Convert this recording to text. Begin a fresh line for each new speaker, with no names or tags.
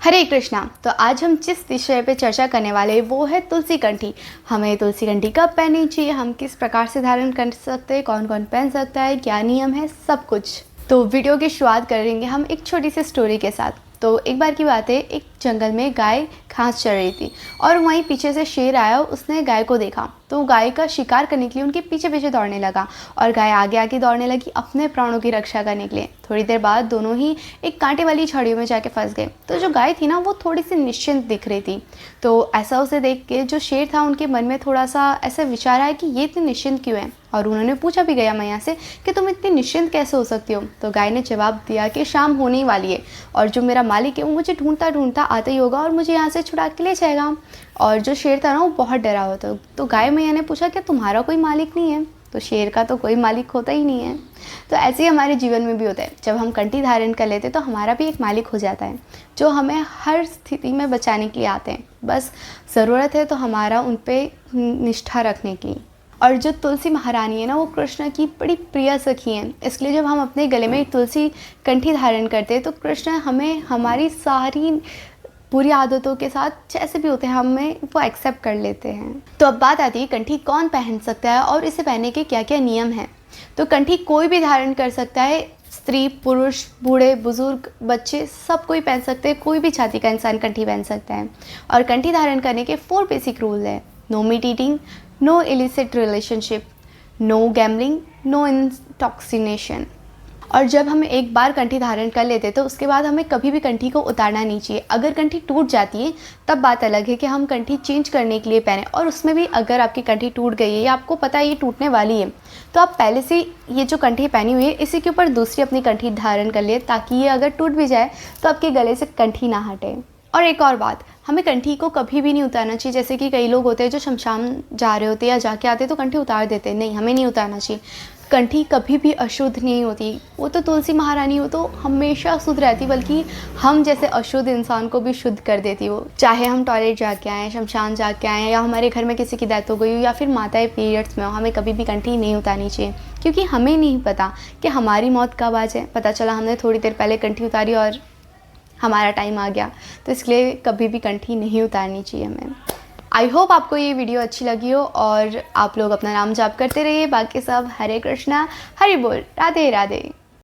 हरे कृष्णा। तो आज हम जिस विषय पे चर्चा करने वाले हैं वो है तुलसी कंठी। हमें तुलसी कंठी कब पहननी चाहिए, हम किस प्रकार से धारण कर सकते हैं, कौन कौन पहन सकता है, क्या नियम है, सब कुछ। तो वीडियो की शुरुआत करेंगे हम एक छोटी सी स्टोरी के साथ। तो एक बार की बात है, एक जंगल में गाय घास चर रही थी और वहीं पीछे से शेर आया। उसने गाय को देखा तो गाय का शिकार करने के लिए उनके पीछे पीछे दौड़ने लगा और गाय आगे आगे दौड़ने लगी अपने प्राणों की रक्षा करने के लिए। थोड़ी देर बाद दोनों ही एक कांटे वाली झाड़ियों में जाके फंस गए। तो जो गाय थी ना, वो थोड़ी सी निश्चिंत दिख रही थी। तो ऐसा उसे देख के जो शेर था, उनके मन में थोड़ा सा ऐसा विचार आया कि ये इतनी निश्चिंत क्यों है। और उन्होंने पूछा भी गया मैया से कि तुम इतनी निश्चिंत कैसे हो सकती हो। तो गाय ने जवाब दिया कि शाम होने ही वाली है और जो मेरा मालिक है वो मुझे ढूंढता ढूंढता आता ही होगा और मुझे यहाँ से छुड़ा के ले जाएगा। और जो शेर था ना, वो बहुत डरा हुआ था। तो गाय मैया ने पूछा क्या तुम्हारा कोई मालिक नहीं है। तो शेर का तो कोई मालिक होता ही नहीं है। तो ऐसे ही हमारे जीवन में भी होता है, जब हम कंठी धारण कर लेते हैं तो हमारा भी एक मालिक हो जाता है जो हमें हर स्थिति में बचाने के लिए आते हैं। बस ज़रूरत है तो हमारा उन पर निष्ठा रखने की। और जो तुलसी महारानी है ना, वो कृष्ण की बड़ी प्रिय सखी हैं। इसलिए जब हम अपने गले में तुलसी कंठी धारण करते हैं तो कृष्ण हमें हमारी सारी बुरी आदतों के साथ जैसे भी होते हैं हमें वो एक्सेप्ट कर लेते हैं। तो अब बात आती है कंठी कौन पहन सकता है और इसे पहनने के क्या क्या नियम हैं। तो कंठी कोई भी धारण कर सकता है, स्त्री, पुरुष, बूढ़े, बुजुर्ग, बच्चे, सब कोई पहन सकते हैं। कोई भी जाति का इंसान कंठी पहन सकता है। और कंठी धारण करने के 4 बेसिक रूल है। No meat eating, no illicit relationship, no gambling, no intoxication. और जब हम एक बार कंठी धारण कर लेते हैं तो उसके बाद हमें कभी भी कंठी को उतारना नहीं चाहिए। अगर कंठी टूट जाती है तब बात अलग है कि हम कंठी चेंज करने के लिए पहने। और उसमें भी अगर आपकी कंठी टूट गई है या आपको पता है ये टूटने वाली है, तो आप पहले से ये जो कंठी पहनी हुई है इसी के ऊपर दूसरी अपनी कंठी धारण कर लिए, ताकि ये अगर टूट भी जाए तो आपके गले से कंठी ना हटे। और एक और बात, हमें कंठी को कभी भी नहीं उतारना चाहिए। जैसे कि कई लोग होते हैं जो शमशान जा रहे होते हैं या जाके आते हैं तो कंठी उतार देते हैं। नहीं, हमें नहीं उतारना चाहिए। कंठी कभी भी अशुद्ध नहीं होती। वो तो तुलसी महारानी हो तो हमेशा शुद्ध रहती, बल्कि हम जैसे अशुद्ध इंसान को भी शुद्ध कर देती हो। चाहे हम टॉयलेट जाके आएँ, शमशान जाके आएँ, या हमारे घर में किसी की डेथ हो गई हो, या फिर माताएं पीरियड्स में हो, हमें कभी भी कंठी नहीं उतारनी चाहिए। क्योंकि हमें नहीं पता कि हमारी मौत कब आ जाए। पता चला हमने थोड़ी देर पहले कंठी उतारी और हमारा टाइम आ गया। तो इसलिए कभी भी कंठी नहीं उतारनी चाहिए हमें। आई होप आपको ये वीडियो अच्छी लगी हो और आप लोग अपना नाम जाप करते रहिए। बाकी सब हरे कृष्णा, हरि बोल, राधे राधे।